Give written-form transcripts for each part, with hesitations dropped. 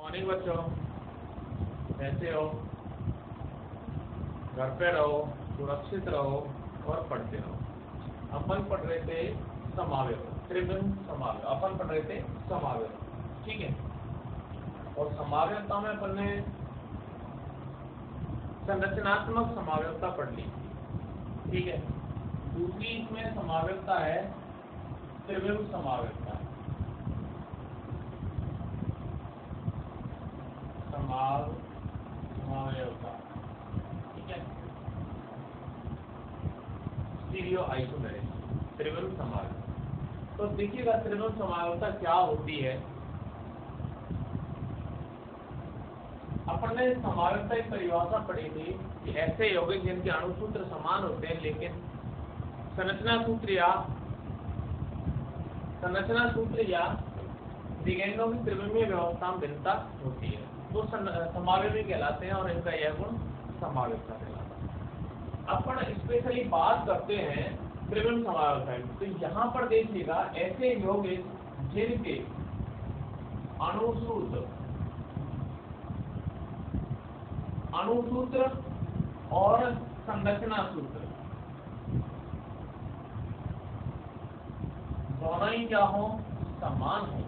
Morning बच्चों, कैसे हो? घर पे रहो, सुरक्षित रहो और पढ़ते रहो। अपन पढ़ रहे थे समावेश, त्रिविम समावेश। अपन पढ़ रहे थे समावेश, ठीक है। और समावेशता में अपन ने संरचनात्मक समावेशता पढ़ ली, ठीक है। दूसरी इसमें समावेशता है त्रिविम समावेशता। समावेशता, ठीक है। स्टीरियो आइसोमेरिक, त्रिविम समावेशता। तो देखिएगा त्रिविम समावेशता क्या होती है। अपन ने समावेशता की परिभाषा पढ़ी थी कि ऐसे यौगिक जिनके अणुसूत्र समान होते हैं लेकिन संरचना सूत्र या लिगेंडों की त्रिविमीय व्यवस्था में भिन्नता होती है, वो समावेशी कहलाते हैं और इनका यह गुण समावेशता कहलाता है। अपन स्पेशली बात करते हैं त्रिविम समावेशता की। तो यहाँ पर देखिएगा ऐसे यौगिक जिनके अणुसूत्र और संरचना सूत्र दोनों ही क्या हो, समान हो।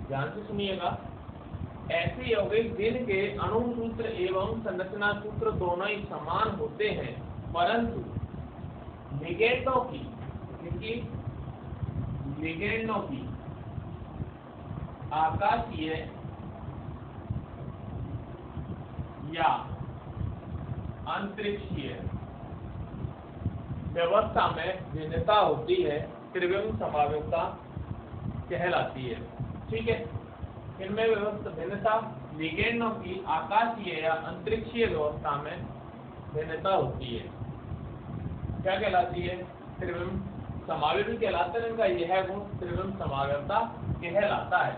ध्यान से सुनिएगा, ऐसे यौगिक जिनके अणुसूत्र एवं संरचना सूत्र दोनों ही समान होते हैं परंतु लिगेंडों की आकाशीय या अंतरिक्षीय व्यवस्था में भिन्नता होती है, त्रिविम समावेशता कहलाती है, ठीक है। इनमें व्यवस्था भिन्नता लिगेंडों की आकाशीय या अंतरिक्षीय व्यवस्था में भिन्नता होती है, क्या कहलाती है? त्रिविम समावेशी कहलाता है। इनका यह गुण त्रिविम समावेशता कहलाता है।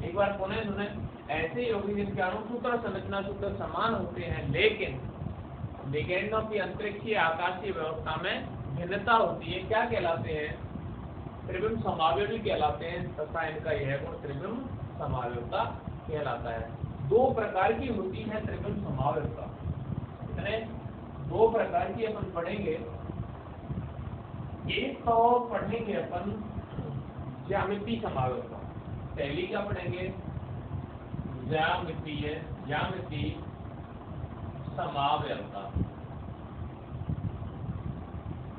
एक बार पुनः सुने, ऐसे यौगिक जिनके अणुसूत्र और संरचना सूत्र समान होते हैं लेकिन लिगेंडों की अंतरिक्षीय आकाशीय व्यवस्था में भिन्नता होती है, क्या कहलाते हैं? त्रिविम समावेशी कहलाते हैं तथा इनका यह गुण त्रिविम समावेशता कहलाता है। दो प्रकार की होती है त्रिविम समावेशता। इतने दो प्रकार की अपन पढ़ेंगे। एक तो पढ़ेंगे अपन ज्यामितीय समावेशता। पहली क्या पढ़ेंगे? ज्यामितीय समावेशता।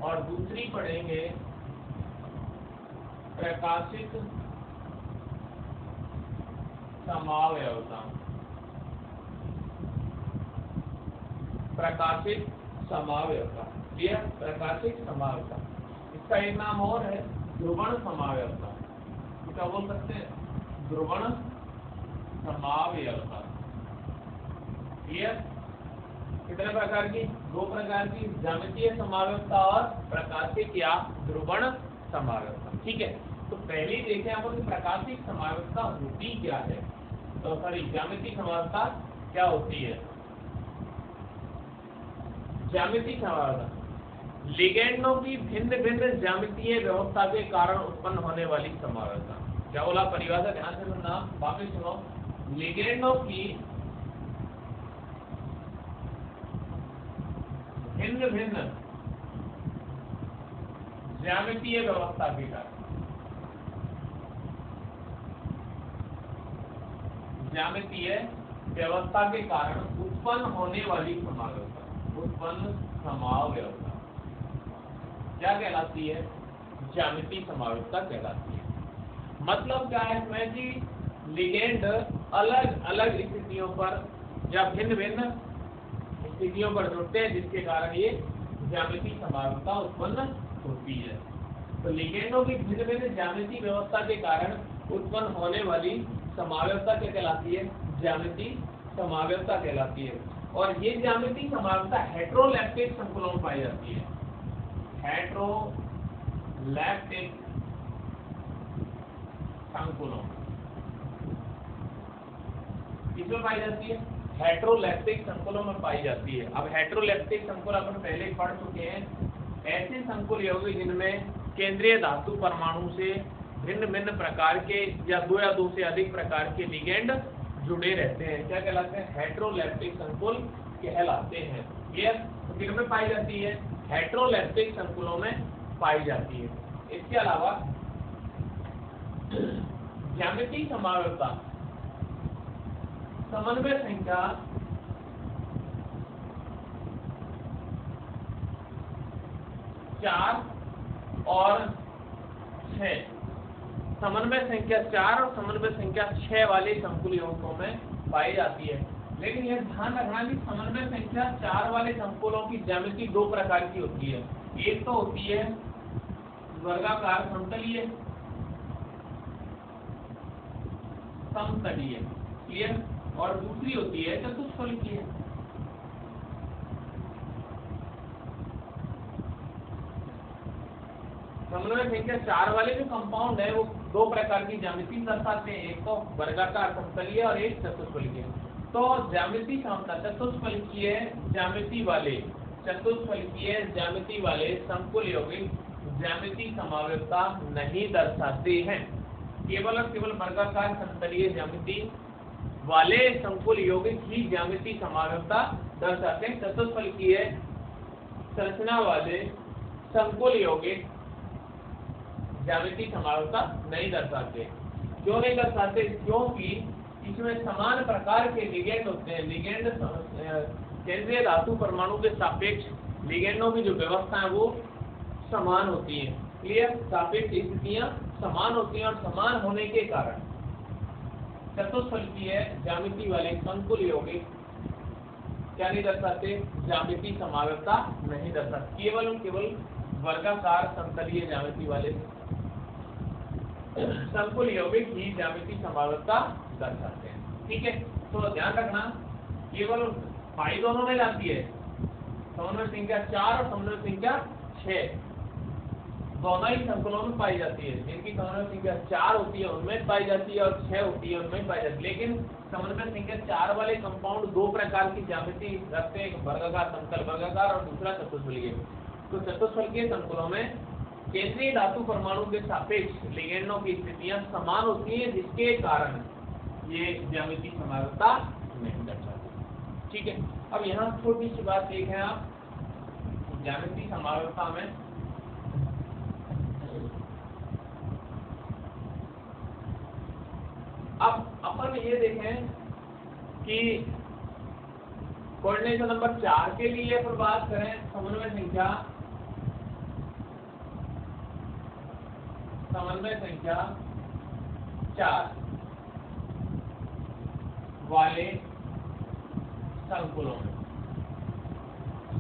और दूसरी पढ़ेंगे प्रकाशिक समावेशता। प्रकाशिक समावेशता, यह प्रकाशिक समावेशता। इसका एक नाम और है ध्रुवण समावेशता। क्या बोल सकते हैं? ध्रुवण समावेशता। यह कितने प्रकार की? दो प्रकार की, ज्यामितीय समावेशता और प्रकाशिक या ध्रुवण समावेशता, ठीक है। तो पहले देखें अपन प्रकाशिक समावेशता होती क्या है, तो सॉरी ज्यामितीय समावेशता क्या होती है। ज्यामितीय समावेशता लिगेंडों की भिन्न भिन्न ज्यामितीय व्यवस्था के कारण उत्पन्न होने वाली समावेशता। क्या बोला? परिभाषा ध्यान से सुनना, वापस सुनो। लिगेंडों की भिन्न भिन्न ज्यामितीय व्यवस्था के कारण, ज्यामितीय व्यवस्था के कारण उत्पन्न होने वाली समावेशता, उत्पन्न समावेशता क्या कहलाती है? ज्यामितीय समावेशता कहलाती है। मतलब क्या है इसमें कि लिगेंड अलग अलग स्थितियों पर या भिन्न भिन्न स्थितियों पर जुड़ते हैं जिसके कारण ये ज्यामितीय समावेशता उत्पन्न होती है। तो लिगेंडों की भिन्न भिन्न ज्यामितीय व्यवस्था के कारण उत्पन्न होने वाली समावेशता क्या कहलाती है? ज्यामितीय समावेशता कहलाती है। और ये ज्यामितीय समावेशता हेटेरोलैक्टिक संकुलों में पाई जाती है। हेटेरोलैक्टिक संकुलों किसमें पाई जाती है? हेटेरोलैक्टिक संकुलों में पाई जाती है। अब हेटेरोलैक्टिक संकुल अपन पहले पढ़ चुके हैं। ऐसे संकुल यौगिक जिनमें केंद्रीय धातु परमाणु से भिन्न भिन्न प्रकार के या दो से अधिक प्रकार के लिगेंड जुड़े रहते हैं, क्या कहलाते हैं? हेटेरोलेप्टिक संकुल कहलाते हैं। क्लियर? तो किसमें पाई जाती है? हेटेरोलेप्टिक संकुलों में पाई जाती है। इसके अलावा ज्यामितीय समावयवता समन्वय संख्या 4 और 6, समन्वय संख्या 4 और समन्वय संख्या 6 वाले संकुल यौगिकों में पाई जाती है। लेकिन यह ध्यान रखना कि समन्वय संख्या 4 वाले संकुलों की ज्यामिति दो प्रकार की होती है। एक तो होती है वर्गाकार समतलीय, क्लियर, और दूसरी होती है चतुष्फलकीय। समन्वय संख्या 4 वाले जो कंपाउंड है वो दो प्रकार की ज्यामिति दर्शाते हैं, एक तो वर्गाकार समतलीय और एक चतुष्फलकीय। तो ज्यामिति समता चतुष्फलकीय ज्यामिति वाले संकुल यौगिक ज्यामिति समावयवता नहीं दर्शाते हैं। केवल और केवल वर्गाकार समतलीय ज्यामिति वाले संकुल यौगिक ही ज्यामिति समावयवता दर्शाते हैं। चतुष्फलकीय संरचना वाले संकुल यौगिक ज्यामिति समावयवता नहीं दर्शाते। क्यों नहीं दर्शाते? क्योंकि इसमें समान प्रकार के लिगेंड होते हैं। लिगेंड केंद्रीय धातु परमाणु के सापेक्ष लिगेंडों की जो व्यवस्था है वो समान होती है। क्लियर? सापेक्ष स्थितियां समान होती हैं और समान होने के कारण चतुष्फलकीय ज्यामिति वाले संकुल यौगिक क्या नहीं दर्शाते? ज्यामिति समावयवता नहीं दर्शाते। केवल और केवल वर्गाकार समतलीय ज्यामिति वाले संकुल यौगिक ही ज्यामिति समावयवता दर्शाते हैं। ठीक है, तो ध्यान रखना केवल पाई दोनों में जाती है, समन्वय संख्या 4 और समन्वय संख्या 6 दोनों ही संकुलों में पाई जाती है। जिनकी समन्वय संख्या 4 होती है उनमें पाई जाती है और 6 होती है उनमें पाई जाती है। लेकिन समन्वय संख्या 4 वाले कंपाउंड दो प्रकार की ज्यामिति रखते हैं, एक वर्गाकार समतल वर्गाकार और दूसरा चतुष्फलकीय। तो चतुष्फलकीय संकुलों में केंद्रीय धातु परमाणु के सापेक्ष लिगेंडों की स्थितियां समान होती हैं, जिसके कारण ये ज्यामिति समावयवता नहीं दर्शाती। ठीक है, अब यहाँ छोटी सी बात देखें आप, ज्यामिति समावयवता में अब अपन ये देखें कि कोऑर्डिनेशन नंबर 4 के लिए अपन बात करें, समन्वय संख्या 4 वाले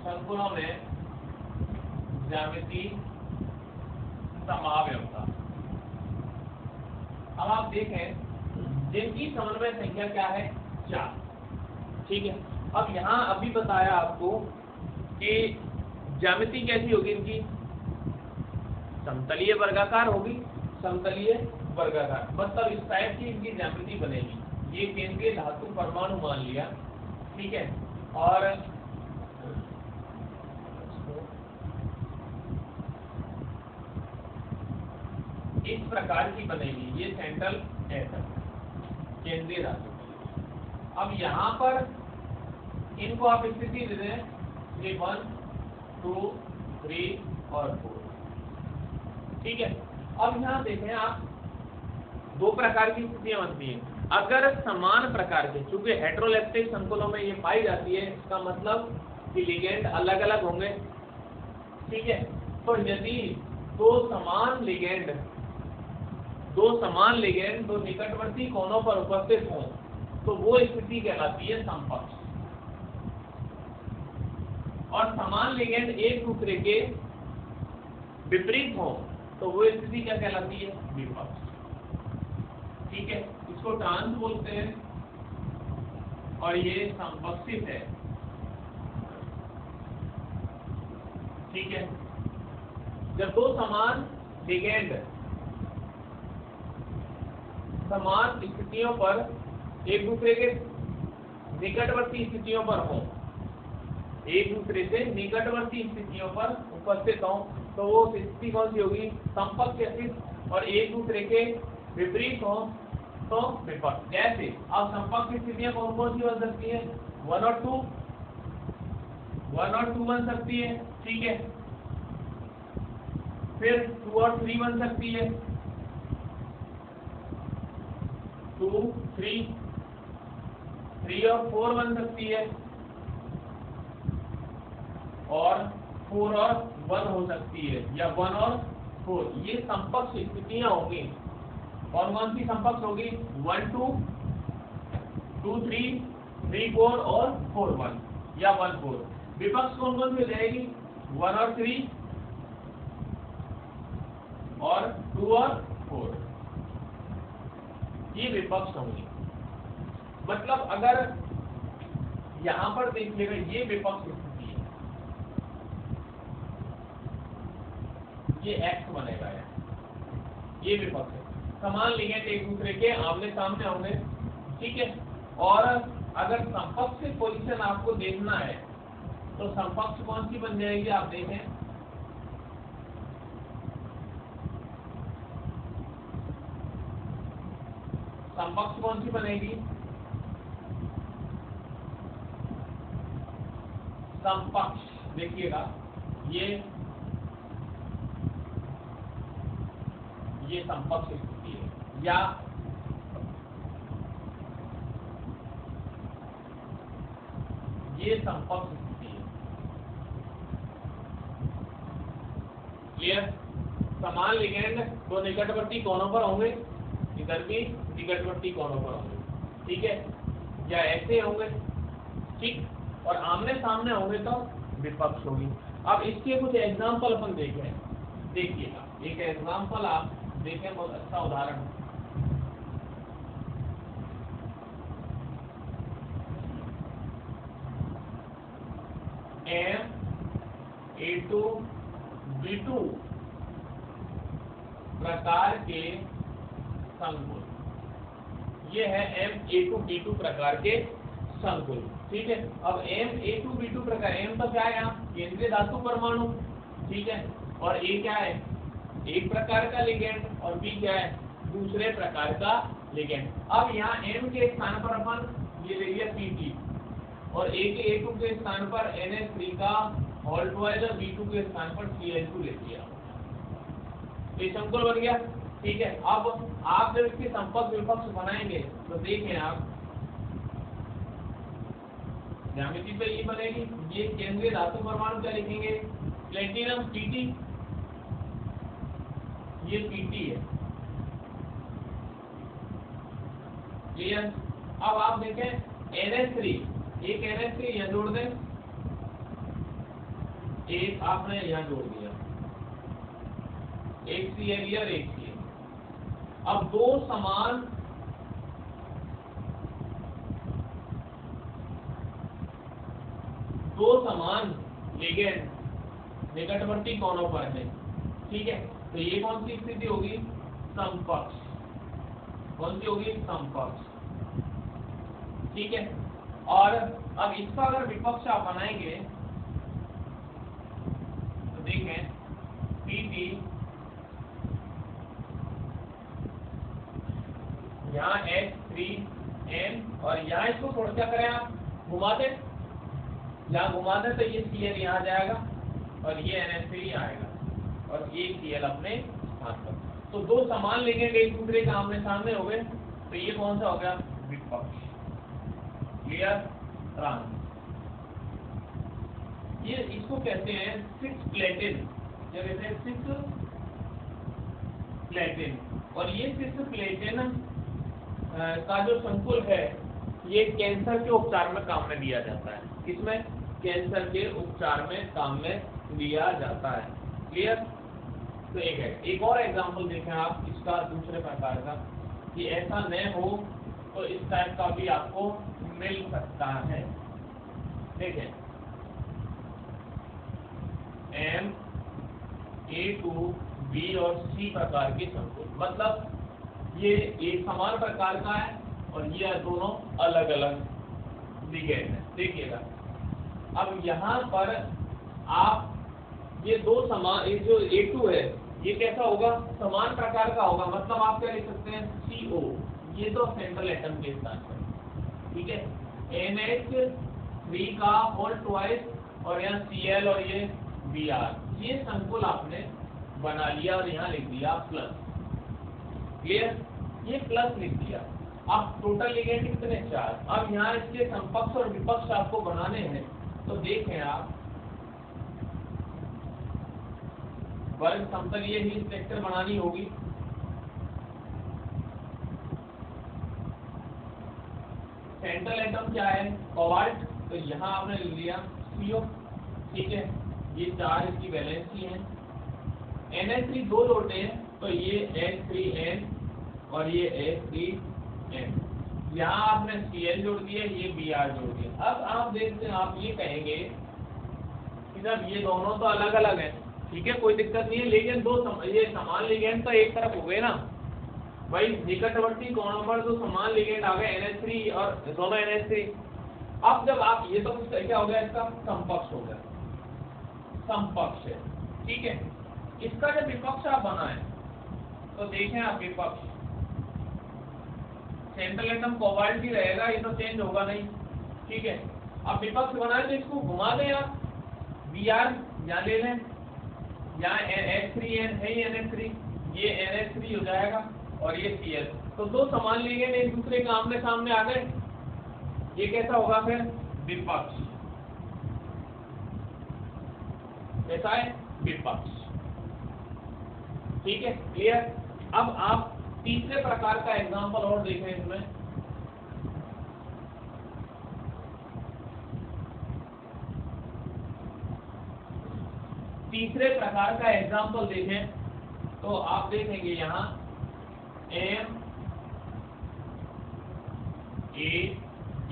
संकुलों में ज्यामिति समावयवता। अब आप देखें जिनकी समन्वय संख्या क्या है? 4। ठीक है, अब यहाँ अभी बताया आपको कि ज्यामिति कैसी होगी इनकी? समतलीय वर्गाकार होगी, समतलीय वर्गाकार, मतलब इस टाइप की इनकी ज्यामिति बनेगी। ये केंद्रीय धातु परमाणु मान लिया, ठीक है, और इस प्रकार की बनेगी। ये सेंट्रल एटम केंद्रीय धातु। अब यहाँ पर इनको आप स्थिति दे दें, ये 1, 2, 3 और 4। ठीक है, अब यहाँ देखें आप दो प्रकार की स्थितियां बनती हैं। अगर समान प्रकार के, चूंकि हेटेरोलेप्टिक संकुलों में ये पाई जाती है, इसका मतलब कि लिगेंड अलग अलग होंगे। ठीक है, तो यदि दो समान लिगेंड दो निकटवर्ती कोनों पर उपस्थित हों तो वो स्थिति कहलाती है समपक्ष। और समान लिगेंड एक दूसरे के विपरीत हो तो वो स्थिति क्या कहलाती है? विपक्ष। ठीक है, इसको ट्रांस बोलते हैं और ये समपक्षित है। ठीक है, जब दो समान लिगेंड समान स्थितियों पर एक दूसरे के निकटवर्ती स्थितियों पर हो एक दूसरे से निकटवर्ती स्थितियों पर उपस्थित हों तो वो स्थिति कौन सी होगी, समकक्ष स्थिति, और एक दूसरे के विपरीत हो तो विपक्ष। जैसे अब समकक्ष स्थितियां कौन कौन सी बन सकती है, 1 और 2 बन सकती है, ठीक है। फिर 2 और 3 बन सकती है, 2, 3 और 4 बन सकती है, और 4 और 1 हो सकती है, या 1 और 4। ये समकक्ष स्थितियां होंगी। कौन कौन सी समकक्ष होगी, 1 2, 2 3, 3 4 और 4 1 या 1 4। विपक्ष कौन कौन सी हो जाएगी, 1 और 3 और 2 और 4, ये विपक्ष होंगे। मतलब अगर यहाँ पर देखिएगा ये विपक्ष स्थिति है, ये x बनेगा है, ये विपक्ष है। समान लिगेंड एक दूसरे के आमने सामने होंगे, ठीक है। और अगर समकक्ष पोजीशन आपको देखना है तो समकक्ष कौन सी बन जाएगी, आप देखें, समकक्ष कौन सी बनेगी, समकक्ष देखिएगा ये समकक्ष स्थिति है, या ये समकक्ष स्थिति है। क्लियर, समान लिगेंड दो निकटवर्ती कोणों पर होंगे, इधर भी निकटवर्ती कोणों पर होंगे, ठीक है, या ऐसे होंगे, ठीक, और आमने सामने होंगे तो विपक्ष होगी। अब इसके कुछ एग्जाम्पल अपन देखें, देखिएगा एक एग्जाम्पल आप देखें, बहुत अच्छा उदाहरण। M(A2) B2 प्रकार के संकुल, ये है M(A2) B2 प्रकार के संकुल, ठीक है। अब M(A2) B2 प्रकार, M तो क्या है यहाँ, केंद्रीय धातु परमाणु, ठीक है, और A क्या है, एक प्रकार का लिगेंड, और B क्या है, दूसरे प्रकार का लिगेंड। अब यहाँ M के स्थान पर अपन ये ले लिया PT, और A2 के स्थान पर NH3 का होल्ड वाइज, और B2 के स्थान पर Cl2 ले लिया, ये संकुल बन गया, ठीक है। अब आप जब इसके संपर्क विपक्ष बनाएंगे तो देखें आप, ज्यामिति पे ये बनेगी, ये केंद्रीय धातु परमाणु क्या लिखेंगे, प्लेटिनम PT, ये PT है, क्लियर। अब आप देखें NH3, एक NH3 यहाँ जोड़ दें, एक आपने यहाँ जोड़ दिया, एक Cl और एक Cl। अब दो समान लिगेंड निकटवर्ती कोणों पर है, ठीक है, तो ये कौन सी स्थिति होगी, समकक्ष। कौन सी होगी, समकक्ष, ठीक है। और अब इसका अगर विपक्ष आप बनाएंगे तो देखें PT, यहाँ H3M, और यहाँ इसको थोड़ा सा करें आप, घुमा दें, यहाँ घुमा दें तो ये Cl यहाँ जाएगा और ये NH3 आएगा, और ये Cl अपने स्थान पर। तो दो समान लिगेंड एक दूसरे के आमने सामने हो गए, तो ये कौन सा हो गया, विपक्ष। क्लियर, ये इसको कहते हैं 6 प्लेटिन, क्या कहते हैं, 6 प्लेटिन। और ये 6 प्लेटिन का जो संकुल है, ये कैंसर के उपचार में काम में लिया जाता है। किसमें, कैंसर के उपचार में काम में लिया जाता है। क्लियर, तो एक है, एक और एग्जांपल देखें आप इसका दूसरे प्रकार का, कि ऐसा न हो तो इस टाइप का भी आपको मिल सकता है। देखें M(A2) B और C प्रकार के संकुल, मतलब ये एक समान प्रकार का है और ये दोनों अलग अलग लिगेंड है। देखिएगा अब यहाँ पर आप ये दो समान, ये जो A2 है ये कैसा होगा, समान प्रकार का होगा, मतलब आप क्या लिख सकते हैं CO, ये तो सेंट्रल एटम के स्थान पर, ठीक है। NH3 का होल ट्वाइस और यहाँ Cl और ये Br, ये संकुल आपने बना लिया और यहाँ लिख दिया प्लस, क्लियर, ये प्लस लिख दिया। अब टोटल लिगेंड कितने, 4। अब यहाँ इसके समकक्ष और विपक्ष आपको बनाने हैं, तो देखें आप वर्ग समतलीय ही स्ट्रक्चर बनानी होगी। सेंट्रल एटम क्या है, कोबाल्ट, तो यहाँ आपने लिया CO, ठीक है, ये 4 इसकी वैलेंसी है। NH3 दो लोटे हैं, तो ये H3N और ये H3N, यहाँ आपने Cl जोड़ दिया, ये Br जोड़ दिया। अब आप देखते हैं, आप ये कहेंगे कि जब ये दोनों तो अलग अलग हैं, ठीक है, कोई दिक्कत नहीं है, लेकिन ये समान लिगेंड तो एक तरफ हो गए ना भाई, निकटवर्ती कोणों पर जो समान लिगेंड आ गए NH3 और दोनों NH3। अब जब आप ये तो क्या हो गया, इसका समकक्ष हो गया, समकक्ष है, ठीक है। इसका जब विपक्ष आप बनाएं तो देखें आप विपक्ष, सेंट्रल एटम कोबाल्ट ही रहेगा, ये तो चेंज होगा नहीं, ठीक है। अब विपक्ष बनाए तो इसको घुमा दें आप, Br यहाँ ले लें, यहाँ H3N है ही NH3, ये NH3 हो जाएगा और ये Cl, तो दो समान लिगेंड एक दूसरे के आमने सामने आ गए, ये कैसा होगा फिर, विपक्ष, कैसा है, विपक्ष, ठीक है, क्लियर। अब आप तीसरे प्रकार का एग्जांपल और देखें इसमें, तीसरे प्रकार का एग्जांपल देखें तो आप देखेंगे यहाँ M A B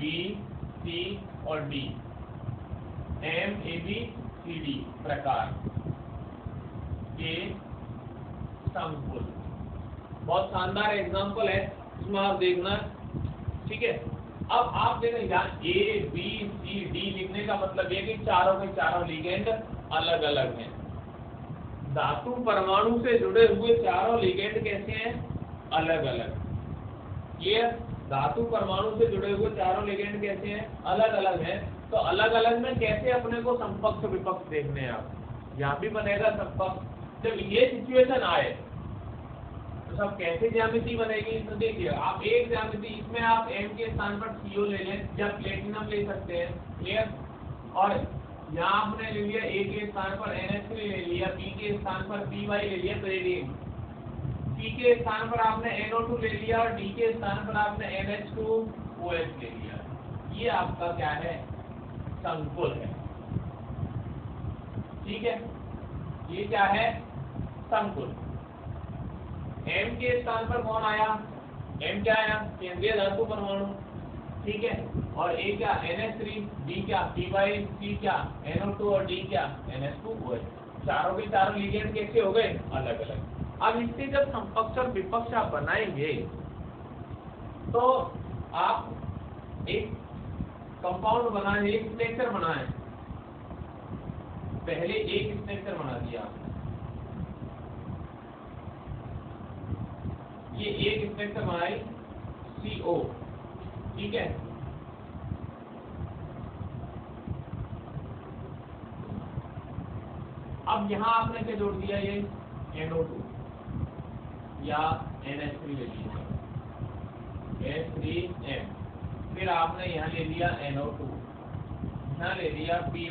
C और D, M A B C D प्रकार के संकुल, बहुत शानदार एग्जांपल है, इसमें आप देखना, ठीक है। अब आप देखें यहाँ A B C D लिखने का मतलब ये कि चारों के चारों लिगेंड अलग अलग हैं। धातु परमाणु से जुड़े हुए चारों लिगेंड कैसे हैं, अलग अलग। ये धातु परमाणु से जुड़े हुए चारों लिगेंड कैसे हैं, अलग अलग हैं। तो अलग अलग में कैसे अपने को समकक्ष विपक्ष देखने हैं आप, यहाँ भी बनेगा समकक्ष। जब ये सिचुएशन आए तो सब कैसे ज्यामिति बनेगी, तो देखिए आप एक ज्यामिति, इसमें आप M के स्थान पर CO ले लें या प्लेटिनम ले सकते हैं, क्लियर। और यहाँ आपने ले लिया A के स्थान पर NH3 ले लिया, B के स्थान पर Py ले लिया, क्लोरीन, C के स्थान पर आपने NO2 ले लिया और D के स्थान पर आपने NH2OH ले लिया। ये आपका क्या है, संकुल है, ठीक है, ये क्या है, संकुल। M के स्थान पर कौन आया, M क्या आया, केंद्रीय धातु परमाणु, ठीक है, और A क्या NH3, B क्या Py, C क्या NO2 और D क्या NH2OH। चारों के चारों लिगेंड कैसे हो गए, अलग अलग। अब इससे जब समकक्ष और विपक्ष आप बनाएंगे तो आप एक कंपाउंड बनाए, एक स्ट्रक्चर बनाए, पहले एक स्ट्रक्चर बना दिया, ये एक स्ट्रक्चर बनाई CO, ठीक है। अब यहाँ आपने क्या जोड़ दिया, ये NO2 या NH3 ले लिया, H3N, फिर आपने यहाँ ले लिया NO2, यहाँ ले लिया Py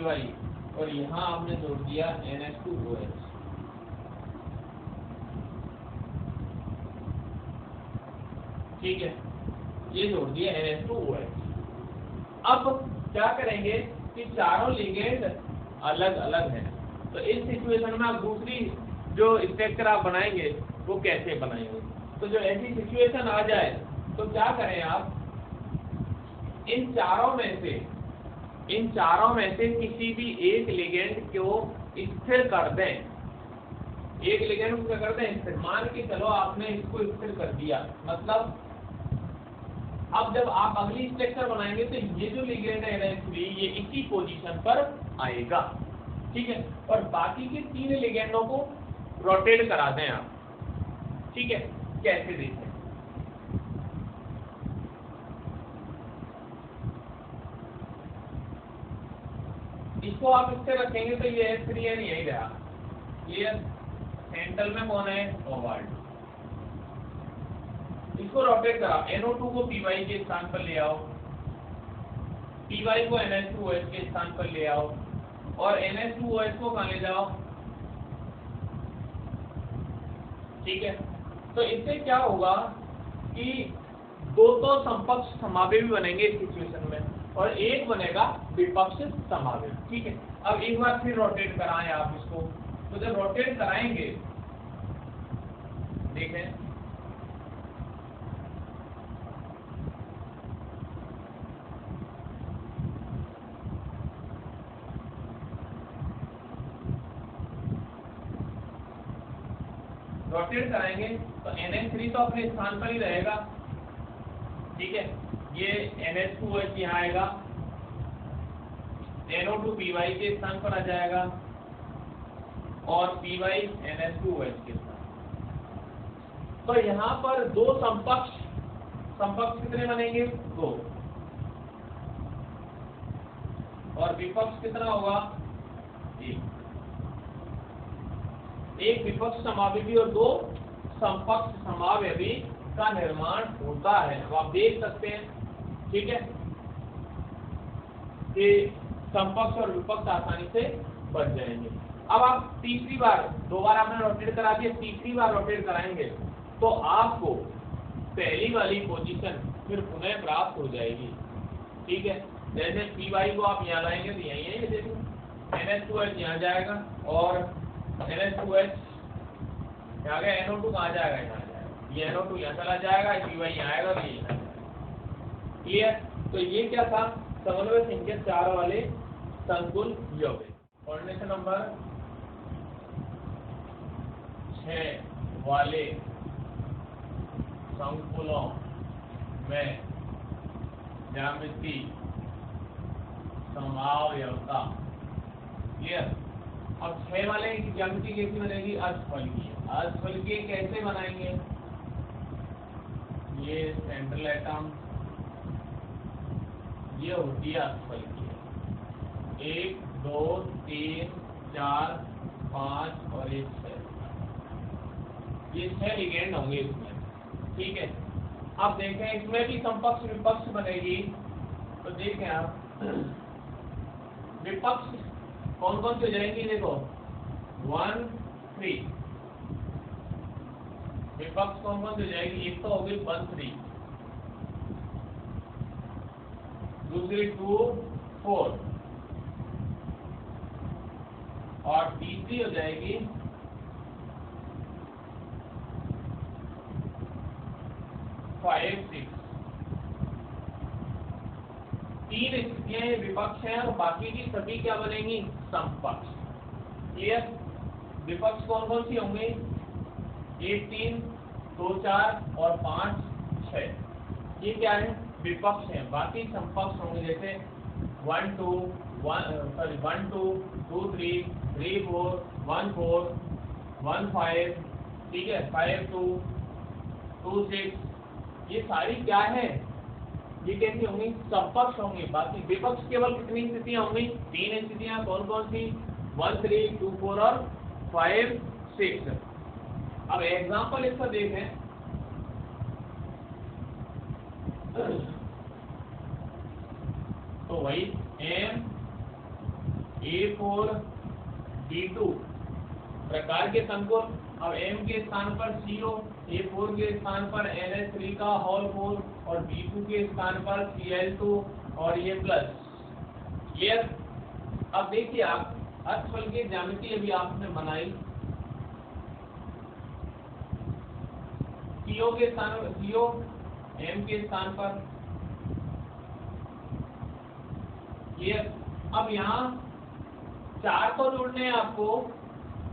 और यहाँ आपने जोड़ दिया NH2OH, ठीक है, ये जोड़ दिया NH2OH। अब क्या करेंगे कि चारों लिगेंड अलग अलग हैं, तो इस सिचुएशन में आप दूसरी जो स्ट्रक्चर आप बनाएंगे वो कैसे बनाएंगे। तो जो ऐसी सिचुएशन आ जाए तो क्या करें आप, इन चारों में से किसी भी एक लिगेंड को स्थिर कर दें, एक लिगेंड को कर दें स्थिर। मान के चलो आपने इसको स्थिर कर दिया, मतलब अब जब आप अगली स्ट्रक्चर बनाएंगे तो ये जो लिगेंड है NH3 ये इसी पोजीशन पर आएगा, ठीक है। और बाकी के 3 लिगेंडों को रोटेट करा दें आप, ठीक है। कैसे देखें, इसको आप इससे रखेंगे तो ये H3N यही रहा, क्लियर। सेंटर में कौन है, कोबाल्ट। इसको रोटेट करा, NO2 को Py के स्थान पर ले आओ, Py को NH2OH के स्थान पर ले आओ, और NH2OH को कहाँ ले जाओ, ठीक है। तो इससे क्या होगा कि दो तो समपक्ष समावयवी बनेंगे इस सिचुएशन में, और एक बनेगा विपक्ष समावयवी, ठीक है। अब एक बार फिर रोटेट कराएं आप इसको, तो जब रोटेट कराएंगे देखें, रोटेट कराएंगे तो NH3 तो अपने स्थान पर ही रहेगा, ठीक है। ये NH2OH यहाँ आएगा, NO2 Py के स्थान पर आ जाएगा, और Py NH2OH के स्थान। तो यहाँ पर दो समपक्ष कितने बनेंगे, 2, और विपक्ष कितना होगा, 1। एक विपक्ष समावयवी और 2 समपक्ष समावयवी का निर्माण होता है। तो आप देख सकते हैं, ठीक है, कि समपक्ष और विपक्ष आसानी से बन जाएंगे। अब आप तीसरी बार, 2 बार आपने रोटेट करा दिया, तीसरी बार रोटेट कराएंगे तो आपको पहली वाली पोजीशन फिर पुनः प्राप्त हो जाएगी, ठीक है। जैसे Py को आप यहाँ लाएंगे तो यही है, ये देखिए NH2OH यहाँ जाएगा, और NH2OH यहाँ गया, NO2 कहाँ जाएगा, यहाँ जाएगा, ये NO2 यहाँ चला जाएगा, Py यहाँ आएगा, तो ये क्लियर। तो ये क्या था, समन्वय संकेत 4 वाले संकुल यौगिक। कोऑर्डिनेशन नंबर 6 वाले संकुलों में ज्यामिति समावयवता, क्लियर। अब 6 वाले की ज्यामिति कैसी बनेगी, अष्टफलकीय। अष्टफलकीय कैसे बनाएंगे, ये सेंट्रल एटम, ये होती है अष्टफलकीय, 1 2 3 4 5 और 1 6, ये 6 लिगेंड होंगे इसमें, ठीक है। अब देखें इसमें भी समपक्ष विपक्ष बनेगी, तो देखें आप विपक्ष कौन कौन से हो जाएंगी, देखो 1 3, विपक्ष कौन कौन से हो जाएगी, एक तो होगी 1 3, दूसरी 2 4, और तीसरी हो जाएगी 5 6। 3 स्थितियां विपक्ष हैं, और बाकी की सभी क्या बनेंगी, समपक्ष, क्लियर। विपक्ष कौन कौन सी होंगे, 1 3 2 4 और 5 6, ये क्या है, विपक्ष है। बाकी समपक्ष होंगे, जैसे 1 2 2 3 3 4 1 4 1 5, ठीक है, 5 2 2 6, ये सारी क्या है, ये कैसी होंगी, समपक्ष होंगी। बाकी विपक्ष केवल कितनी स्थितियां होंगी, 3 स्थितियां, कौन कौन सी, 1 3 2 4 और 5 6। अब एग्जांपल इसका देखें, तो वही M A4 D2 प्रकार के संकुल। अब M के स्थान पर CO, A4 के स्थान पर NH3 का होल 4, और B2 के स्थान पर Cl2 और ये प्लस, क्लियर। अब देखिए आप अष्टफलकीय ज्यामिति अभी आपने बनाई, CO के स्थान पर CO, M के स्थान पर, क्लियर। अब यहाँ 4 तो जोड़ने हैं आपको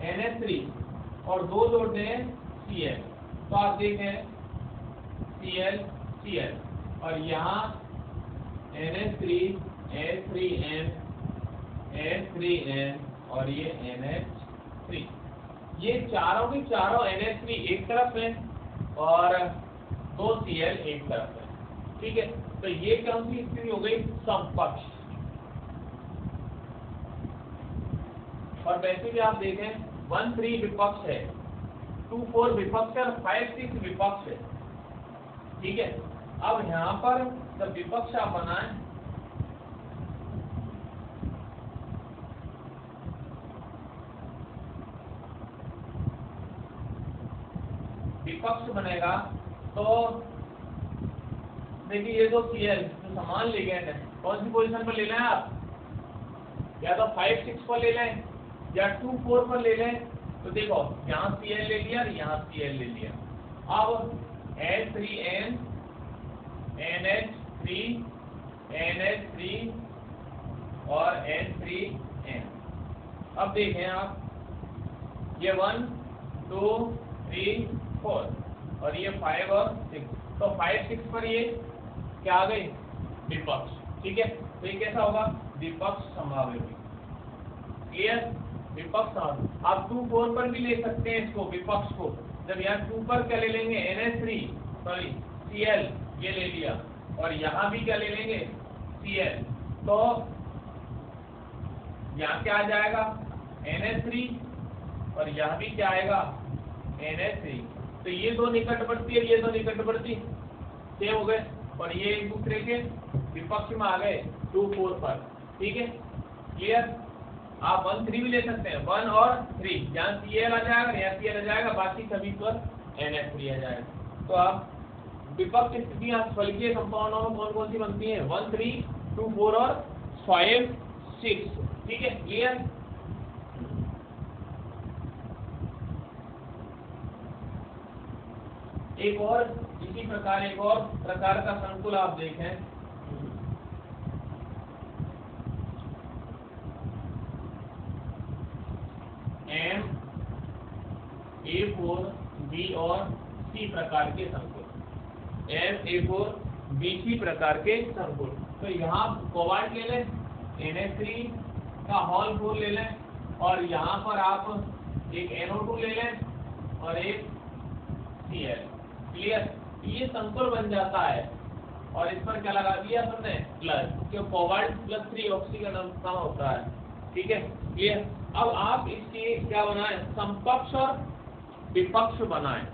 NH3 और 2 जोड़ने हैं Cl, तो आप देखें Cl Cl, और यहाँ NH3 H3N H3N और ये NH3, ये चारों की चारों NH3 एक तरफ है और 2 Cl एक तरफ है। ठीक है, तो ये कौन सी स्थिति हो गई? समपक्ष। और वैसे भी आप देखें 1-3 विपक्ष है, 2-4 विपक्ष है और 5-6 विपक्ष है। ठीक है, अब यहाँ पर जब विपक्ष आप बनाएं, विपक्ष बनेगा तो देखिए ये दो Cl जो समान लिगेंड है, कौन सी पोजीशन पर ले लें आप? या तो 5-6 पर ले लें या 2-4 पर ले लें। तो देखो यहाँ Cl ले लिया और यहाँ Cl ले लिया। अब H3N NH3 NH3 और H3N। अब देखें आप, ये 1 2 3 4 और ये 5 और 6, तो 5-6 पर ये क्या आ गई? विपक्ष। ठीक है, तो ये कैसा होगा? विपक्ष समावयवी। क्लियर? विपक्ष समावयवी। आप 2-4 पर भी ले सकते हैं इसको, विपक्ष को। जब यहाँ 2 पर क्या ले लेंगे? NH3 सॉरी Cl, ये ले लिया, और यहाँ भी क्या ले लेंगे? Cl। तो यहाँ क्या आ जाएगा? NH3 और यहाँ भी क्या आएगा? NH3। तो ये दो निकटवर्ती और ये दो निकटवर्ती सेम हो गए और ये एक दूसरे के विपक्ष में आ गए 2-4 पर। ठीक है, क्लियर? आप 1-3 भी ले सकते हैं, 1 और 3, यहाँ Cl आ जाएगा, यहाँ Cl आ जाएगा, बाकी सभी पर NH3 आ जाएगा। तो आप विपक्ष स्थितियां फलकीय कंपाउंडों में कौन कौन सी बनती हैं? 1, 3, 2, 4 और 5, 6। ठीक है, क्लियर? एक और इसी प्रकार एक और प्रकार का संकुल आप देखें, M A4 B और C प्रकार के संकुल, M A4 B C प्रकार के संकुल। तो यहाँ कोबाल्ट ले लें, NH3 का होल 4 ले लें, और यहाँ पर आप एक NO2 ले लें और एक Cl। क्लियर? ये संकुल बन जाता है और इस पर क्या लगा दिया हमने? प्लस, क्योंकि कोबाल्ट +3 ऑक्सीजन कम होता है। ठीक है, क्लियर? अब आप इसके क्या बनाएं? समपक्ष और विपक्ष बनाएं।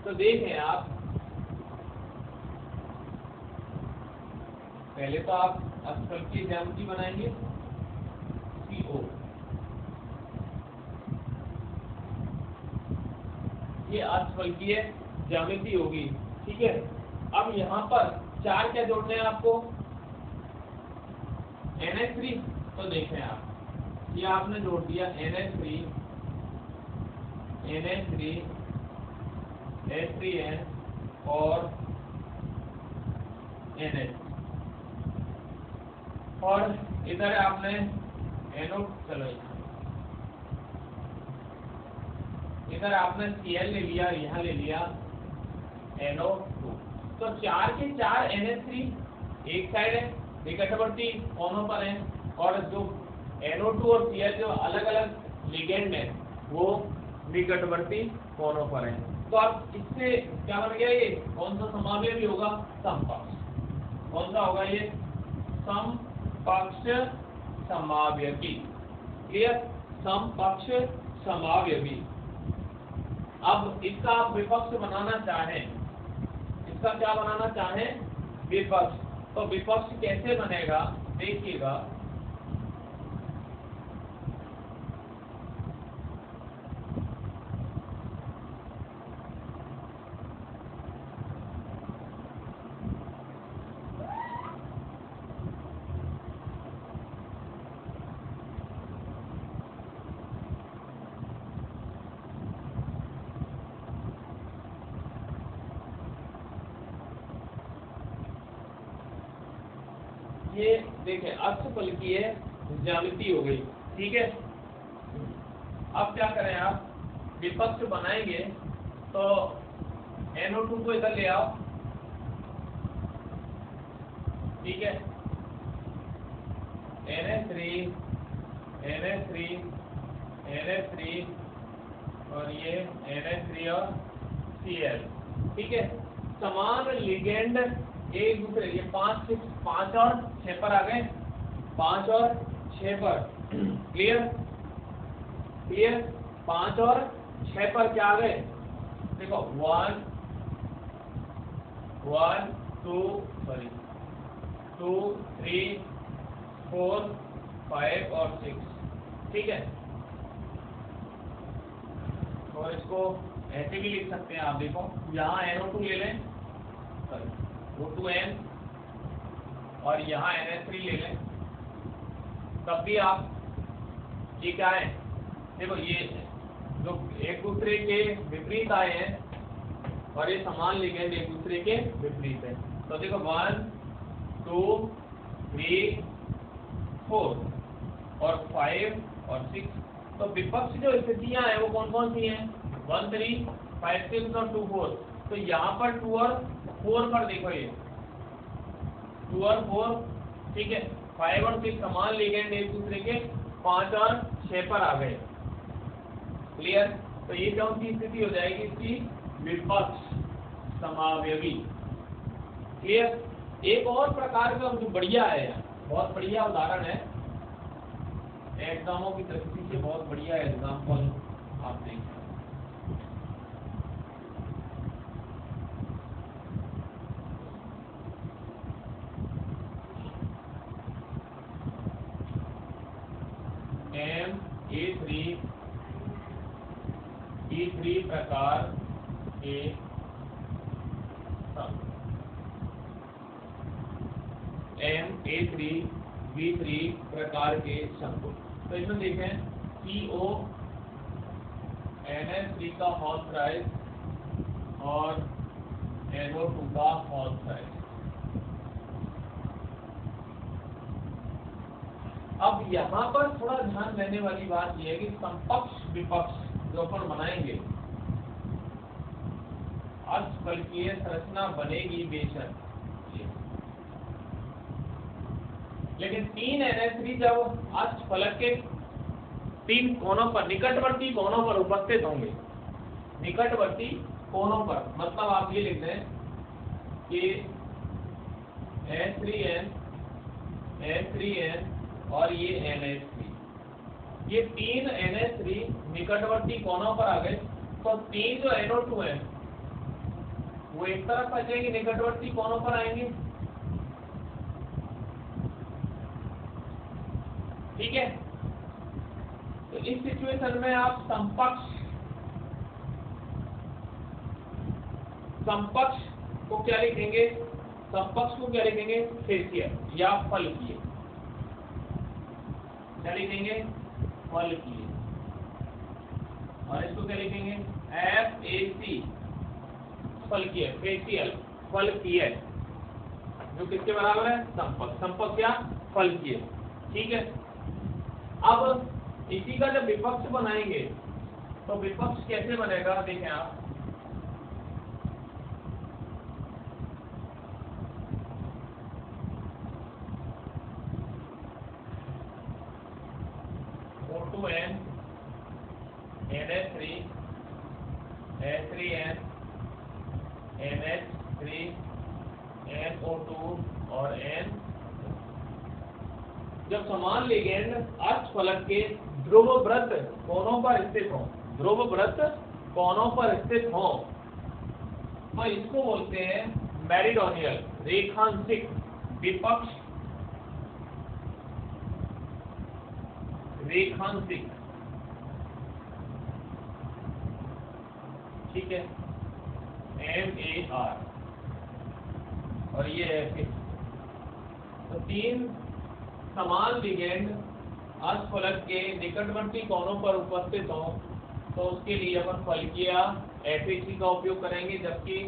तो देखें आप, पहले तो आप स्थल की ज्यामिति बनाएंगे, CO, ये अस्थफलकीय ज्यामिति होगी। ठीक है, अब यहाँ पर 4 क्या जोड़ने हैं आपको? NH3। तो देखें आप, ये आपने जोड़ दिया NH3 NH3 H3N और NH, और इधर आपने NO, चलो इधर आपने Cl ले लिया, यहाँ ले लिया NO2। तो 4 के 4 NH3 एक साइड है, निकटवर्ती कोनों पर है, और जो NO2 और Cl जो अलग अलग लिगेंड है वो निकटवर्ती कोनों पर है। तो अब इससे क्या बन गया? ये कौन सा समावयवी होगा? समपक्ष। कौन सा होगा ये? समपक्ष समावयवी। क्लियर? समपक्ष समावयवी। अब इसका आप विपक्ष बनाना चाहें, इसका क्या बनाना चाहें? विपक्ष। तो विपक्ष कैसे बनेगा? देखिएगा, ये देखें अष्टफलकीय ज्यामिति हो गई। ठीक है, अब क्या करें आप? विपक्ष बनाएंगे तो NO2 को इधर ले आओ, ठीक है, NH3 NH3 NH3 और ये NH3 और Cl, ठीक है। समान लिगेंड एक दूसरे, ये 5 और 6 पर आ गए, 5 और 6 पर, क्लियर क्लियर, 5 और 6 पर क्या आ गए, देखो 1 2 3 4 5 और 6, ठीक है। और इसको ऐसे भी लिख सकते हैं आप, देखो यहाँ NO2 ले लें, O2N, और यहाँ NH3 ले लें, तब भी आप ये क्या है, देखो ये जो एक दूसरे के विपरीत आए हैं और ये समान लिगेंड एक दूसरे के विपरीत है। तो देखो 1 2 3 4 और 5 और 6, तो विपक्ष जो स्थितियां हैं वो कौन कौन सी हैं, 1 3 5 6 और 2 4। तो यहाँ पर 2 और 4 पर देखो, ये 2 और 4, ठीक है, 5 और 6 समान लिगेंड एक दूसरे के 5 और 6 पर आ गए, क्लियर। तो ये कौन सी स्थिति हो जाएगी इसकी, विपक्ष समावयवी, क्लियर। एक और प्रकार का जो बढ़िया है, बहुत बढ़िया उदाहरण है, एग्जामों की दृष्टि से बहुत बढ़िया एग्जाम्पल आप देखें, E3 प्रकार के Na3B3 प्रकार के शंकु। तो इसमें देखें CO NH3 का हॉल्स और NO2 का हॉल्स। अब यहाँ पर थोड़ा ध्यान देने वाली बात यह है कि समपक्ष विपक्ष जो अपन बनाएंगे, अष्टफलकीय संरचना बनेगी बेशक, लेकिन 3 NH3 जब अष्टफलक के 3 कोनों पर, निकटवर्ती कोनों पर उपस्थित होंगे, निकटवर्ती कोनों पर, मतलब आप ये लिख दें कि H3N और ये NH3, ये 3 NH3 निकटवर्ती कोनों पर आ गए, तो 3 जो NO2 है वो एक तरफ बचेंगे, निकटवर्ती कोनों पर आएंगे, ठीक है। तो इस सिचुएशन में आप समपक्ष को क्या लिखेंगे, समपक्ष को क्या लिखेंगे, फेसियल या फलकीय, क्या लिखेंगे, फलकीय, और इसको क्या लिखेंगे, FAC, फलकीय, फेसियल, फलकीय, जो किसके बराबर है, समपक्ष, समपक्ष या फलकीय, ठीक है। अब इसी का जब विपक्ष बनाएंगे तो विपक्ष कैसे बनेगा, देखें आप, O2N NH3 H3N NH3 NO2 और N, जब समान लिगेंड अष्टफलक के ध्रुवव्रत कोनों पर स्थित हो, ध्रुवव्रत कोनों पर स्थित हो, तो इसको बोलते हैं मेरिडोनियल, रेखांशिक विपक्ष, रेखांशिक, ठीक है, MAR, और ये है तो 3 समान लिगेंड अष्टफलक के निकटवर्ती कोनों पर उपस्थित हो, तो उसके लिए अपन फलकीय FAC का उपयोग करेंगे, जबकि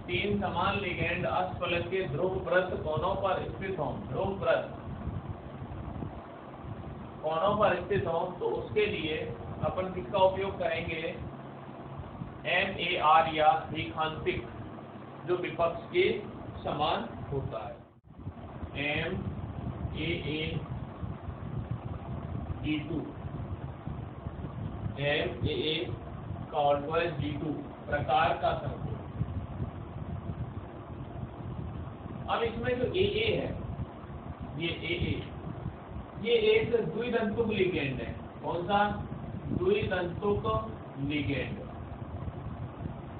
3 समान लिगेंड अष्टफलक के ध्रुवव्रत कोनों पर स्थित हों, ध्रुवव्रत कोनों पर स्थित हों, तो उसके लिए अपन किसका उपयोग करेंगे, MAR या रेखांशिक, जो विपक्ष के समान होता है। MAAG2 MAAG2 प्रकार का संकुल। अब इसमें जो AA है, ये AA, ये एक द्विदंतुक लिगेंड है। कौन सा? द्विदंतुक लिगेंड।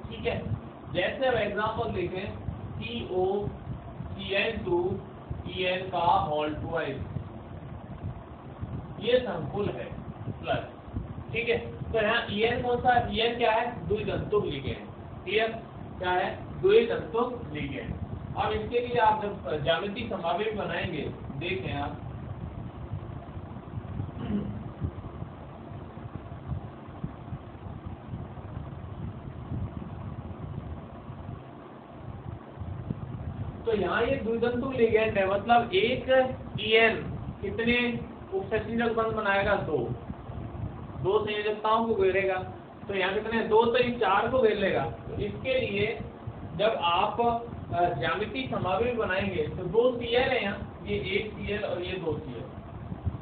ठीक है, जैसे अब एग्जाम्पल देखें, COCN2EN का होल ट्वाइस, ये संकुल है प्लस। ठीक है, तो यहाँ EN कौन सा? EN क्या है? द्विदंतुक लिगेंड। क्लियर? क्या है? द्विदंतुक लिगेंड। अब इसके लिए आप जब ज्यामिति समावेश बनाएंगे, देखें आप, तो यहाँ ये द्विदंतुक लिगेंड है, मतलब एक EN कितने उपसंयोजक बंध बनाएगा? दो संयोजकताओं को घेरेगा। तो यहाँ कितने? 2, तो ये 4 को घेर लेगा। तो इसके लिए जब आप ज्यामिति समावेश बनाएंगे तो 2 Cl है यहाँ, ये 1 Cl और ये 2 Cl।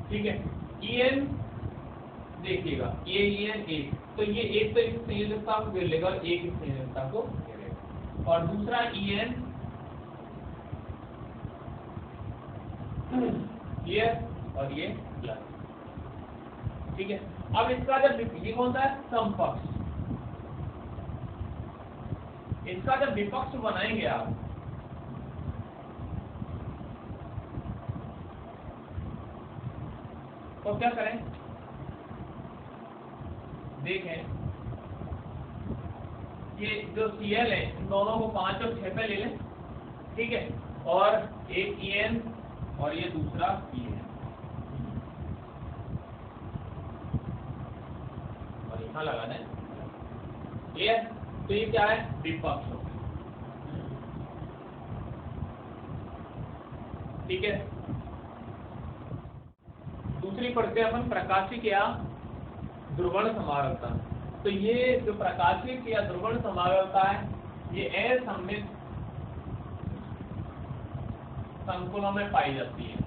ठीक है, EN देखिएगा, ये EN 1, तो ये एक तो इस संयोजकता को घेर लेगा और एक इस संयोजकता को घेरेगा, और दूसरा EN ये और ये प्लस। ठीक है, अब इसका जब ये कौन सा है? समपक्ष। इसका जब विपक्ष बनाएंगे आप, तो क्या करें? देखें, ये जो Cl है, इन दोनों को 5 और 6 पे ले लें। ठीक है, और एक EN और ये दूसरा EN, और यहाँ लगा दें। क्लियर? तो ये क्या है? विपक्ष। ठीक है, दूसरी पढ़ते हैं अपन प्रकाशिक या ध्रुवण समावयवता। तो ये जो प्रकाशिक या ध्रुवण समावयवता है, ये असममित संकुलों में पाई जाती है।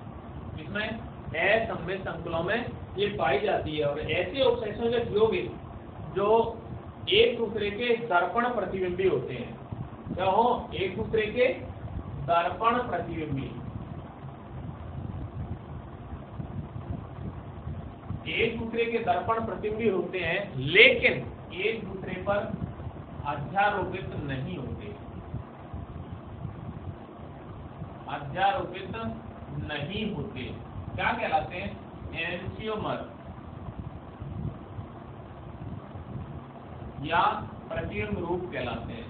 इसमें असममित संकुलों में ये पाई जाती है, और ऐसे उपसंयोजक यौगिक जो एक दूसरे के दर्पण प्रतिबिंबी होते हैं। क्या हो? एक दूसरे के दर्पण प्रतिबिंबी, एक दूसरे के दर्पण प्रतिबिंबी होते हैं, लेकिन एक दूसरे पर अध्यारोपित नहीं होते। अध्यारोपित नहीं होते क्या कहलाते हैं? एंशियोमर या प्रतिबिंब रूप कहलाते हैं।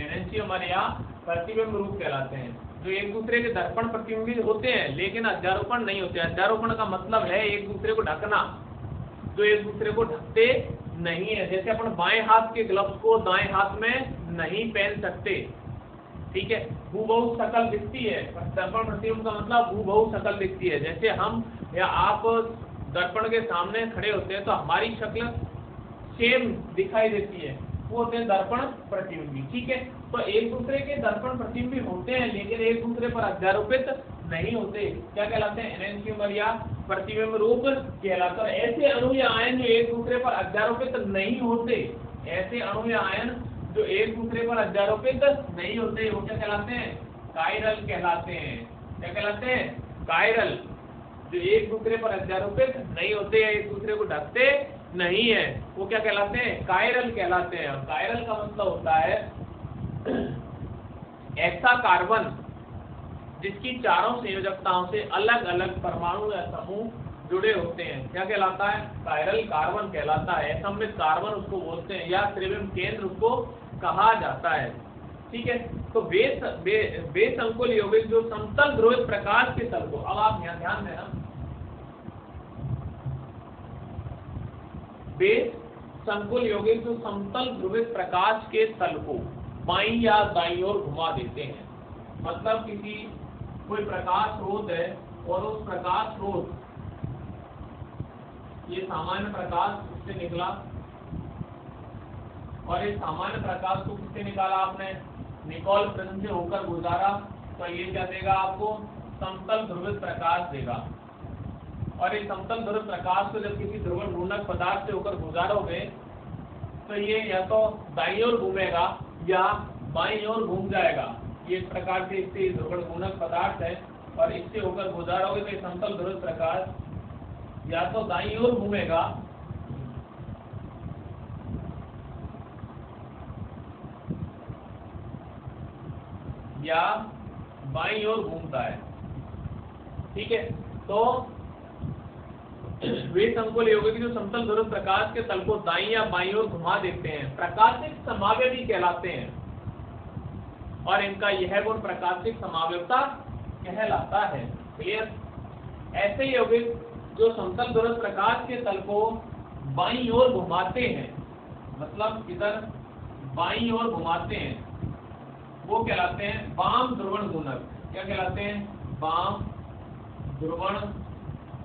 एंशियोमर या प्रतिबिंब रूप कहलाते हैं, जो एक दूसरे के दर्पण प्रतिबिंबी होते हैं लेकिन अध्यारोपण नहीं होते। अध्यारोपण का मतलब है एक दूसरे को ढकना, जो एक दूसरे को ढकते नहीं है। जैसे अपन बाएं हाथ के ग्लव्स को दाएं हाथ में नहीं पहन सकते। ठीक है, हूबहू शकल दिखती है, दर्पण प्रतिबिंब का मतलब हूबहू शकल दिखती है। जैसे हम या आप दर्पण के सामने खड़े होते हैं तो हमारी शक्ल सेम दिखाई देती है, वो होते हैं दर्पण प्रतिबिंबी। ठीक है, तो एक दूसरे के दर्पण प्रतिबिंबी होते हैं लेकिन एक दूसरे पर अध्यारोपित नहीं होते। क्या कहलाते हैं? एनेंशियोमर या प्रतिबिंब रूप कहलाता है। ऐसे अणु या आयन जो एक दूसरे पर अध्यारोपित नहीं होते, ऐसे अणु या आयन जो एक दूसरे पर अध्यारोपित नहीं होते, वो क्या कहलाते हैं? कायरल कहलाते हैं। क्या कहलाते हैं? कायरल। जो एक दूसरे पर अध्यारोपित नहीं होते, एक दूसरे को ढकते नहीं है, वो क्या कहलाते हैं? कायरल कहलाते हैं। कायरल का मतलब होता है ऐसा कार्बन जिसकी चारों संयोजकताओं से अलग अलग परमाणु या समूह जुड़े होते हैं। क्या कहलाता है? कायरल कार्बन कहलाता है। असममित कार्बन उसको बोलते हैं, या त्रिविम केंद्र उसको कहा जाता है। ठीक है, तो बेसंकुल यौगिक जो समतल ध्रुवित प्रकाश के तल को, अब आप यहाँ ध्यान देना, बेसंकुल यौगिक जो समतल ध्रुवित प्रकाश के तल को बाईं या दाईं ओर घुमा देते हैं। मतलब कोई प्रकाश स्रोत है और उस प्रकाश स्रोत, ये सामान्य प्रकाश उससे निकला, और इस सामान्य प्रकाश को किससे निकाला आपने? निकोल प्रिज्म से होकर गुजारा, तो ये क्या देगा आपको, समतल ध्रुवित प्रकाश देगा। और इस समतल ध्रुवित प्रकाश को जब किसी ध्रुवण घूर्णक पदार्थ से होकर गुजारोगे तो ये या तो दाईं ओर घूमेगा या बाईं ओर घूम जाएगा। ये इस प्रकार से इससे ध्रुवण घूर्णक पदार्थ है और इससे होकर गुजारोगे तो समतल ध्रुवित प्रकाश या तो दाईं ओर घूमेगा या बाईं ओर घूमता है। ठीक है, तो वे संकुल यौगिक जो समतल ध्रुवित प्रकाश के तल को दाईं या बाईं ओर घुमा देते हैं प्रकाशिक समावयवी कहलाते हैं और इनका यह गुण प्रकाशिक समावयवता कहलाता है। क्लियर? ऐसे यौगिक जो समतल ध्रुवित प्रकाश के तल को बाईं ओर घुमाते हैं, मतलब इधर बाईं ओर घुमाते हैं, वो कहलाते हैं वाम ध्रुवण घूर्णक। क्या कहलाते हैं? वाम ध्रुवण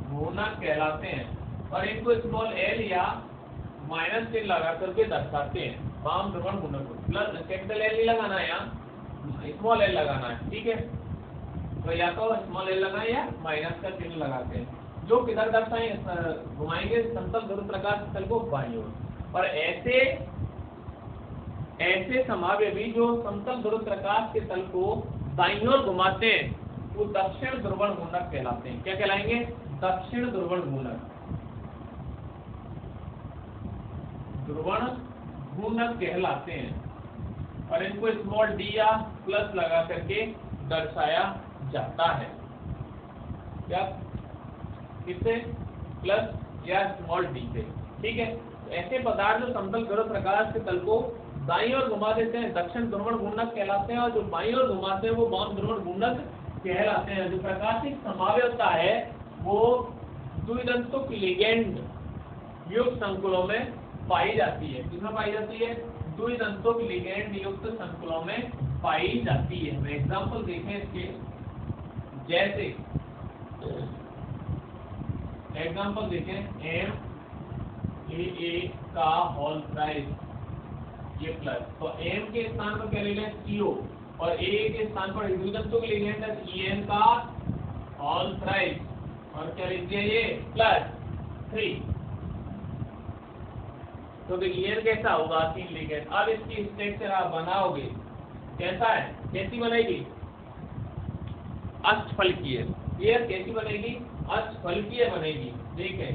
घूर्णक कहलाते हैं और इनको स्मॉल एल या माइनस चिन्ह लगा करके दर्शाते हैं। वाम ध्रुवण घूर्णक, प्लस कैपिटल एल नहीं लगाना है, यहाँ स्मॉल एल लगाना है। ठीक है, तो या तो स्मॉल एल लगाए या माइनस का चिन्ह लगाते हैं, जो किधर दर्शाए घुमाएंगे समतल ध्रुवित प्रकाश तल को बाईं ओर। और ऐसे समावयवी जो समतल ध्रुवित प्रकाश के तल को दाईं ओर घुमाते हैं वो दक्षिण ध्रुवण घूर्णक कहलाते हैं। क्या कहलाएंगे? दक्षिण ध्रुवण घूर्णक, ध्रुवण घूर्णक कहलाते हैं और इनको स्मॉल डी या प्लस लगा करके दर्शाया जाता है। क्या? किससे? प्लस या स्मॉल डी से। ठीक है, ऐसे पदार्थ जो समतल ध्रुवित प्रकाश के तल को दाईं ओर घुमा देते हैं दक्षिण ध्रुवण घूर्णक कहलाते हैं और जो बाईं ओर घुमाते हैं वो वाम ध्रुवण घूर्णक कहलाते हैं। जो प्रकाशिक समावयवता है वो द्विदंतुक लिगेंड युक्त संकुलों में पाई जाती है। किसमें पाई जाती है? द्विदंतुक लिगेंड युक्त संकुलों में पाई जाती है। हम एग्जांपल देखें इसके, जैसे एग्जांपल देखें MAA का होल प्राइस ये प्लस, तो M के स्थान पर क्या ले लें? CO और AA के स्थान पर द्विदंतुक लिगेंड EN का होल प्राइस और क्या लीजिए ये प्लस 3। तो EN कैसा होगा? 3 लिगेंड। अब इसकी स्ट्रक्चर आप बनाओगे, कैसा है? कैसी बनेगी? अष्टफलकीय। ये कैसी बनेगी? अष्टफलकीय बनेगी। देखें,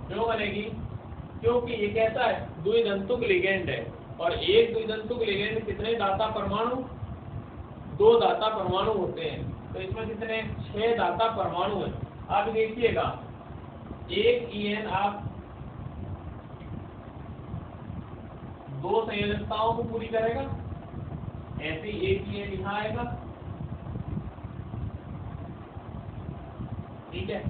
क्यों बनेगी? क्योंकि ये कैसा है? द्विदंतुक लिगेंड है और एक द्विदंतुक लिगेंड कितने दाता परमाणु? 2 दाता परमाणु होते हैं। तो इसमें कितने? 6 दाता परमाणु है। आप देखिएगा, एक EN आप 2 संयोजकताओं को पूरी करेगा, ऐसे एक EN यहाँ आएगा। ठीक है,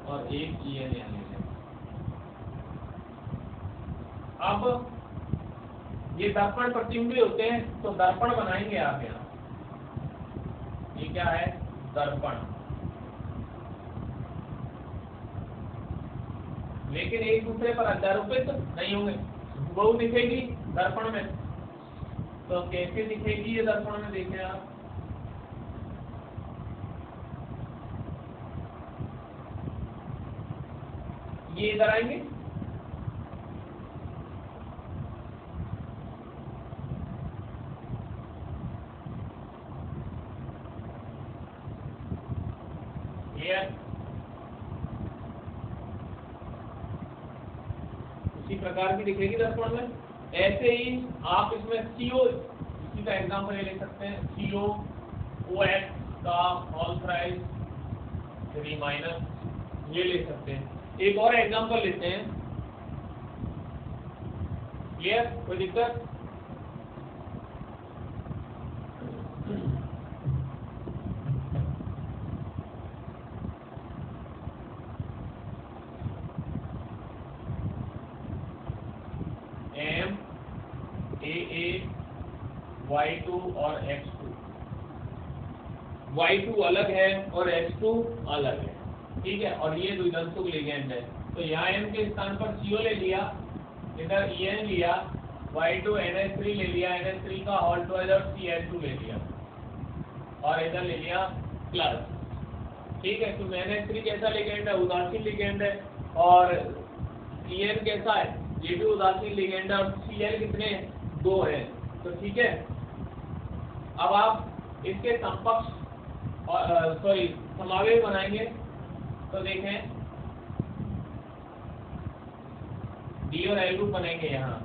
और एक EN यहाँ ले लें। अब ये दर्पण प्रतिबिंबी होते हैं, तो दर्पण बनाएंगे आप यहाँ। ये क्या है? दर्पण। लेकिन एक दूसरे पर अध्यारोपित नहीं होंगे, बहु दिखेगी दर्पण में। तो कैसे दिखेगी ये दर्पण में? देखें आप, ये इधर आएंगे, उसी प्रकार की दिखेगी दर्पण में। ऐसे ही आप इसमें CO, इसी का एग्जांपल ये ले सकते हैं, COOH का होल प्राइस 3 माइनस, ये ले सकते हैं। एक और एग्जांपल लेते हैं। क्लियर? कोई दिक्कत? MAA Y2 और X2 Y2 अलग है और H2 अलग है, ठीक है, और ये द्वितंतुक लिगेंड है। तो यहाँ M के स्थान पर CO ले लिया, इधर En लिया, Y2 NH3 ले लिया, NH3 का होल ट्वाइस और Cl2 ले लिया, और इधर ले लिया प्लस, ठीक है। तो NH3 कैसा लिगेंड है? उदासीन लिगेंड है, और En कैसा है? ये भी उदासीन लिगेंड है, और Cl कितने हैं? 2 है। तो ठीक है, अब आप इसके समकक्ष समावेश बनाएंगे। तो देखें D और L ग्रुप बनेंगे यहाँ,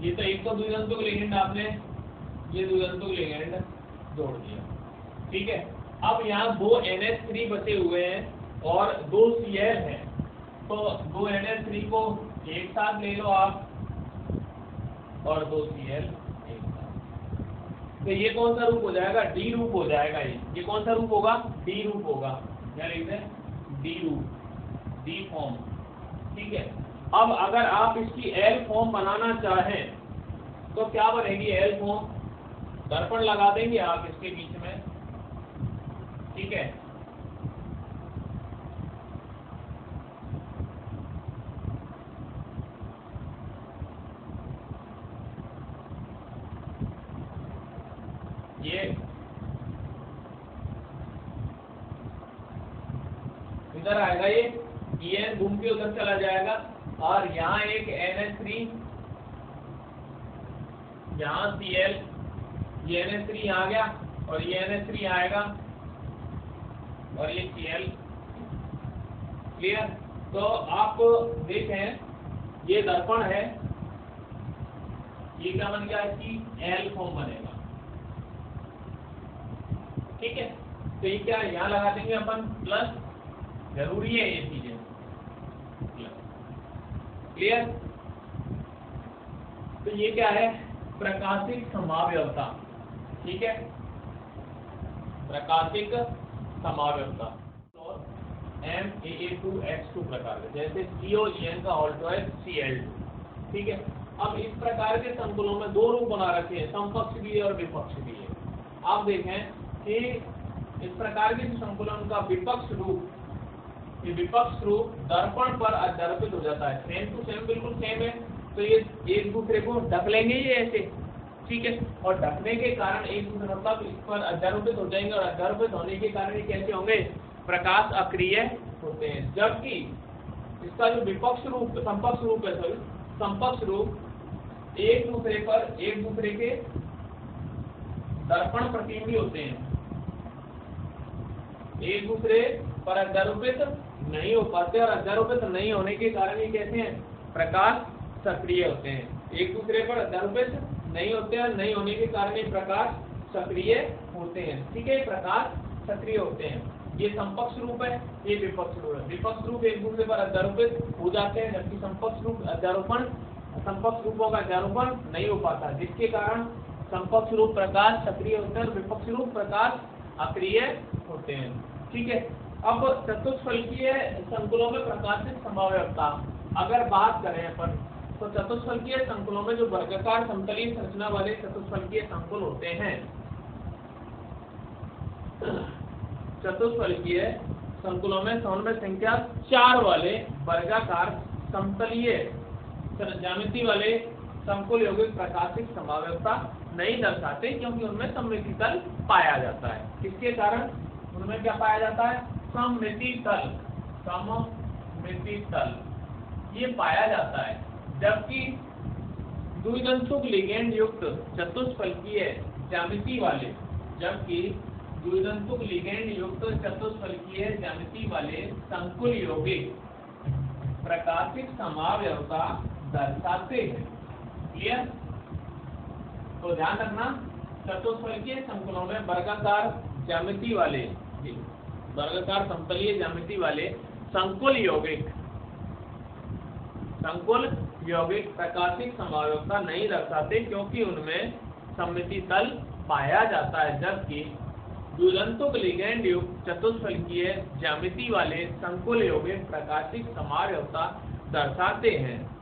ये तो एक तो द्वितंतुक लिगेंड आपने ये द्वितंतुक लिगेंड जोड़ दिया, ठीक है। अब यहाँ 2 NH3 बचे हुए हैं और 2 Cl हैं, तो 2 NH3 को एक साथ ले लो आप और 2 Cl एक साथ, तो ये कौन सा रूप हो जाएगा? D रूप हो जाएगा। ये कौन सा रूप होगा? D रूप होगा। क्या लिखते हैं? D रूप, D फॉर्म, ठीक है। अब अगर आप इसकी L फॉर्म बनाना चाहें तो क्या बनेगी L फॉर्म? दर्पण लगा देंगे आप इसके बीच में, ठीक है। ये इधर आएगा, ये En घूम के उधर चला जाएगा, और यहाँ एक NH3, यहाँ Cl, ये NH3 आ गया और ये NH3 आएगा और ये Cl, क्लियर। तो आप देखें ये दर्पण है, ये क्या बन गया? इसकी L फॉर्म बनेगा, ठीक है। तो ये क्या यहाँ लगा देंगे अपन प्लस, जरूरी है ये चीजें, क्लियर। तो ये क्या है? प्रकाशिक समावयवता, ठीक है, प्रकाशिक समावयवता। तो MaA2H2 प्रकार के, जैसे COEN का होल ट्वाइस Cl2, ठीक है। अब इस प्रकार के संकुलों में 2 रूप बना रखे हैं, समकक्ष भी है और विपक्ष भी है। आप देखें कि इस प्रकार के संकुलन का विपक्ष रूप, ये विपक्ष रूप दर्पण पर अध्यारोपित हो जाता है, सेम टू सेम, बिल्कुल सेम है। तो ये एक दूसरे को ढक लेंगे ये ऐसे, ठीक है, और ढकने के कारण एक दूसरे मतलब इस पर अध्यारोपित हो जाएंगे, और अध्यारोपित होने के कारण ये कैसे होंगे? प्रकाश अक्रिय होते हैं। जबकि इसका जो विपक्ष रूप, समकक्ष रूप है, सॉरी समकक्ष रूप एक दूसरे के दर्पण प्रतिबिंबी होते हैं, एक दूसरे पर अध्यारोपित नहीं हो पाते, और अध्यारोपित नहीं होने के कारण ये कैसे हैं? प्रकाश सक्रिय होते हैं। एक दूसरे पर अध्यारोपित नहीं होते हैं, नहीं होने के कारण ये प्रकाश सक्रिय होते हैं, ठीक है, प्रकाश सक्रिय होते हैं। ये समकक्ष रूप है, ये विपक्ष रूप है। विपक्ष रूप एक दूसरे पर अध्यारोपित हो जाते हैं, जबकि समकक्ष रूप समकक्ष रूपों का अध्यारोपण नहीं हो पाता, जिसके कारण समकक्ष रूप प्रकाश सक्रिय होते हैं और विपक्ष रूप प्रकाश अक्रिय होते हैं, ठीक है। अब चतुष्फलकीय संकुलों में प्रकाशिक समावयवता अगर बात करें अपन, तो चतुष्फलकीय संकुलों में जो वर्गाकार समतलीय संरचना वाले चतुष्फलकीय संकुल होते हैं, चतुष्फलकीय संकुलों में समन्वय संख्या 4 वाले वर्गाकार समतलीय ज्यामिति वाले संकुल यौगिक प्रकाशिक समावयवता नहीं दर्शाते, क्योंकि उनमें सममिति तल पाया जाता है। किसके कारण? उनमें क्या पाया जाता है? सममिति तल, सममिति तल ये पाया जाता है। जबकि द्वितंतुक लिगेंड युक्त चतुष्फलकीय ज्यामिति वाले, जबकि द्वितंतुक लिगेंड युक्त चतुष्फलकीय ज्यामिति वाले संकुल यौगिक प्रकाशिक समावयवता दर्शाते हैं, क्लियर। तो ध्यान रखना, चतुष्फलकीय संकुलों में वर्गाकार ज्यामिति वाले, वर्गाकार समतलीय ज्यामिति वाले संकुल यौगिक प्रकाशिक समावयवता नहीं दर्शाते, क्योंकि उनमें सममिति तल पाया जाता है। जबकि द्वितंतुक लिगेंड युक्त चतुष्फलकीय ज्यामिति वाले संकुल यौगिक प्रकाशिक समावयवता दर्शाते हैं।